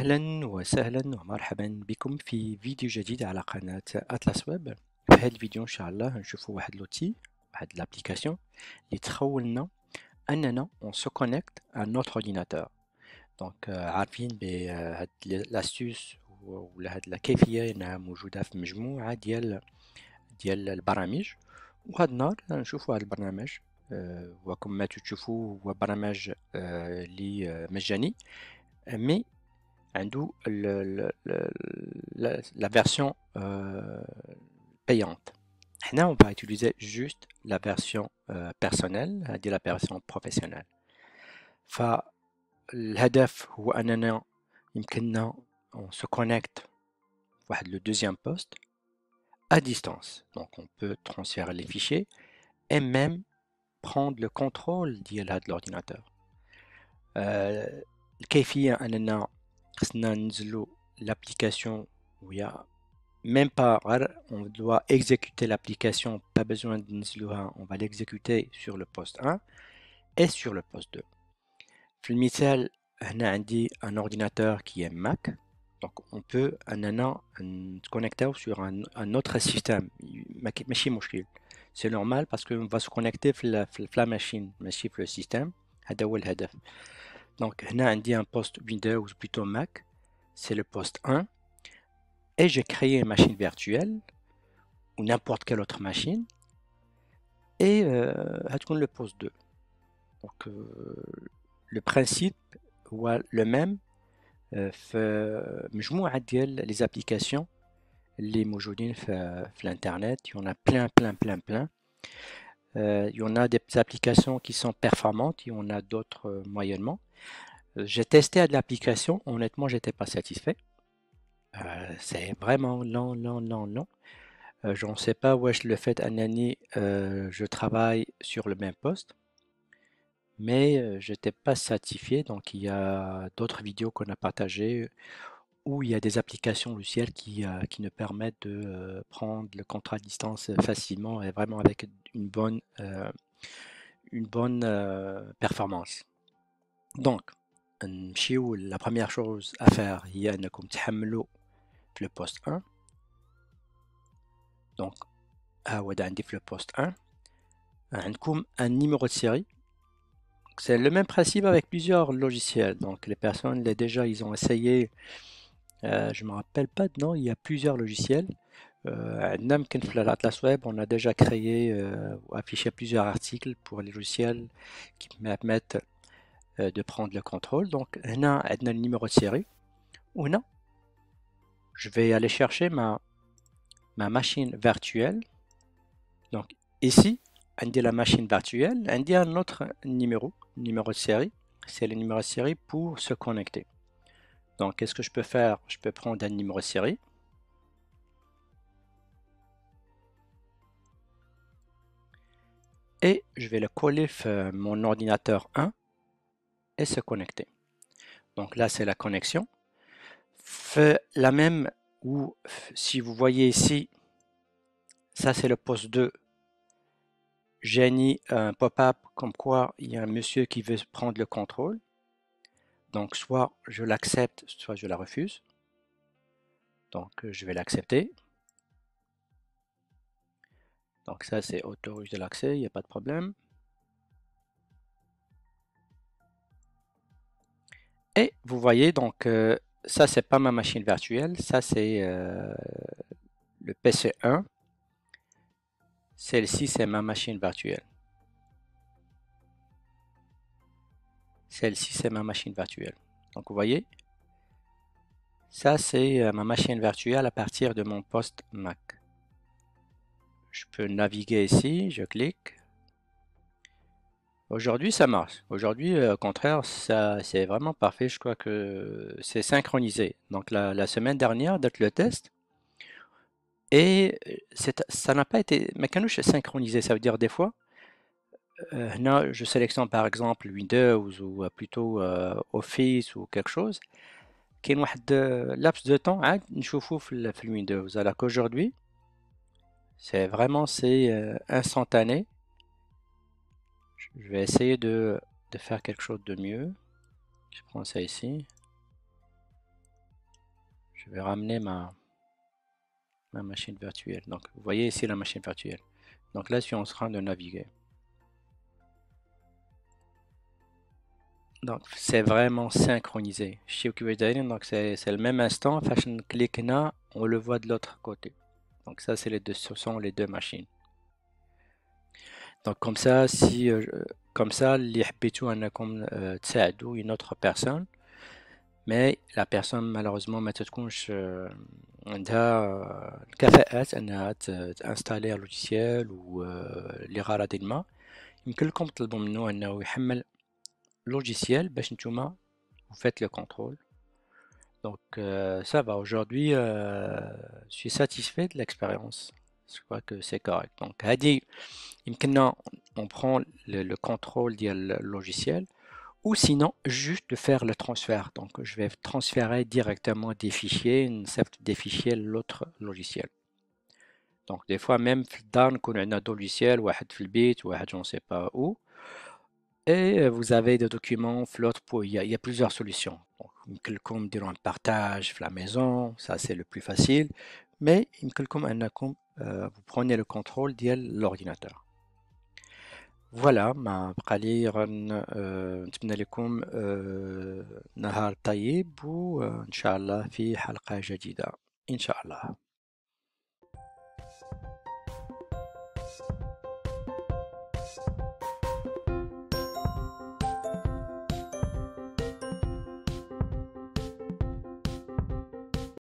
أهلا وسهلا ومرحبا بكم في فيديو جديد على قناة أطلس ويب. في هذا الفيديو إن شاء الله نشوفوا واحد لوتي، واحد لابليكاسيون اللي تخولنا أننا on se connecte à notre ordinateur. دونك عارفين بهاد لاستوس ولا هاد الكيفية انها موجودة في مجموعة ديال البرامج، وهاد النهار نشوفوا هاد البرنامج. وكم ما تشوفوا هو برنامج اللي مجاني، مي عنده la version payante. Là, on va utiliser juste la version personnelle, c'est-à-dire la version professionnelle. فالهدف هو أننا يمكننا on se connecte واحد le deuxième poste à distance. Donc on peut transférer les fichiers et même prendre le contrôle de l'ordinateur. الكيفية أننا خصنا ننزلو l'application où il y a même pas, on doit exécuter l'application, pas besoin de ننزلوها, on va l'exécuter sur le poste 1 et sur le poste 2. في المثال هنا عندي un ordinateur qui est Mac, donc on peut أننا نتكونكتاو sur un autre système, ماشي مشكل. C'est normal parce qu'on va se connecter في la machine ماشي في le système. هذا هو الهدف. Donc هنا عندي un poste Windows ou plutôt Mac, c'est le poste 1, et j'ai créé une machine virtuelle ou n'importe quelle autre machine, et le poste 2. Donc le principe هو le même في مجموعة ديال les applications اللي موجودين في l'internet. Il y en a plein. Il y en a des applications qui sont performantes, il y en a d'autres moyennement. J'ai testé de l'application, honnêtement j'étais pas satisfait. C'est vraiment lent. Je ne sais pas où le fait Anani, je travaille sur le même poste, mais je n'étais pas satisfait. Donc il y a d'autres vidéos qu'on a partagées où il y a des applications logicielles qui nous permettent de prendre le contrat à distance facilement et vraiment avec une bonne performance. Donc la première chose à faire هي أنكم تحملوا le poste 1. Donc عندي في le poste 1 عندكم un numéro de série. C'est le même principe avec plusieurs logiciels. Donc les personnes déjà ils ont essayé, je me rappelle pas de nom, il y a plusieurs logiciels. Atlas Web, on a déjà créé ou affiché plusieurs articles pour les logiciels qui permettent de prendre le contrôle. Donc là on a le numéro de série. Ou non, je vais aller chercher ma machine virtuelle. Donc ici, on dit la machine virtuelle, on dit un autre numéro de série. C'est le numéro de série pour se connecter. Donc qu'est-ce que je peux faire? Je peux prendre un numéro de série. Et je vais le coller sur mon ordinateur 1 et se connecter. Donc là, c'est la connexion. Fait la même, où si vous voyez ici, ça c'est le poste 2. J'ai mis un pop-up comme quoi il y a un monsieur qui veut prendre le contrôle. Donc soit je l'accepte, soit je la refuse. Donc je vais l'accepter. Donc ça c'est autorise de l'accès, il n'y a pas de problème. Et vous voyez donc ça c'est pas ma machine virtuelle, ça c'est le PC1. Celle-ci c'est ma machine virtuelle. Celle-ci c'est ma machine virtuelle. Donc vous voyez, ça c'est ma machine virtuelle à partir de mon poste Mac. Je peux naviguer ici, je clique. Aujourd'hui ça marche. Aujourd'hui au contraire ça c'est vraiment parfait. Je crois que c'est synchronisé. Donc la semaine dernière date le test et ça n'a pas été mécaniquement synchronisé. Ça veut dire des fois là je sélectionne par exemple Windows ou plutôt Office ou quelque chose. كاين واحد laps de temps عاد نشوفه في Windows. Alors qu'aujourd'hui c'est vraiment instantané. Je vais essayer de faire quelque chose de mieux. Je prends ça ici. Je vais ramener ma machine virtuelle. Donc, vous voyez ici la machine virtuelle. Donc là, je suis en train de naviguer. Donc, c'est vraiment synchronisé. Chez Kubernetes, donc c'est le même instant. Fashion click là, on le voit de l'autre côté. Donc ça, c'est les deux, ce sont les deux machines. Donc comme ça, si comme ça, اللي حبيتوا انكم تساعدوا une autre personne, mais la personne malheureusement ما تكونش عندها الكفاءات انها تانستالي لوجيسيال و لغرض ما، يمكن لكم تطلبوا منه انه يحمل logiciel باش نتوما vous faites le contrôle. Donc ça va, aujourd'hui je suis satisfait de l'expérience. Je crois que c'est correct. Donc هذه يمكننا on prend le contrôle ديال logiciel ou sinon juste de faire le transfert. Donc je vais transférer directement des fichiers, une set des fichiers l'autre logiciel. Donc des fois même في الدار نكون عندنا deux logiciels واحد في البيت واحد je ne sais pas où. Et vous avez des documents flotte pour il y a plusieurs solutions. Donc يمكن لكم un partage في la maison, ça c'est le plus facile. Mais يمكن لكم أنكم vous prenez le contrôle ديال l'ordinateur. فوالا ما بقى لي غير نتمنى لكم نهار طيب وإن شاء الله في حلقة جديدة إن شاء الله.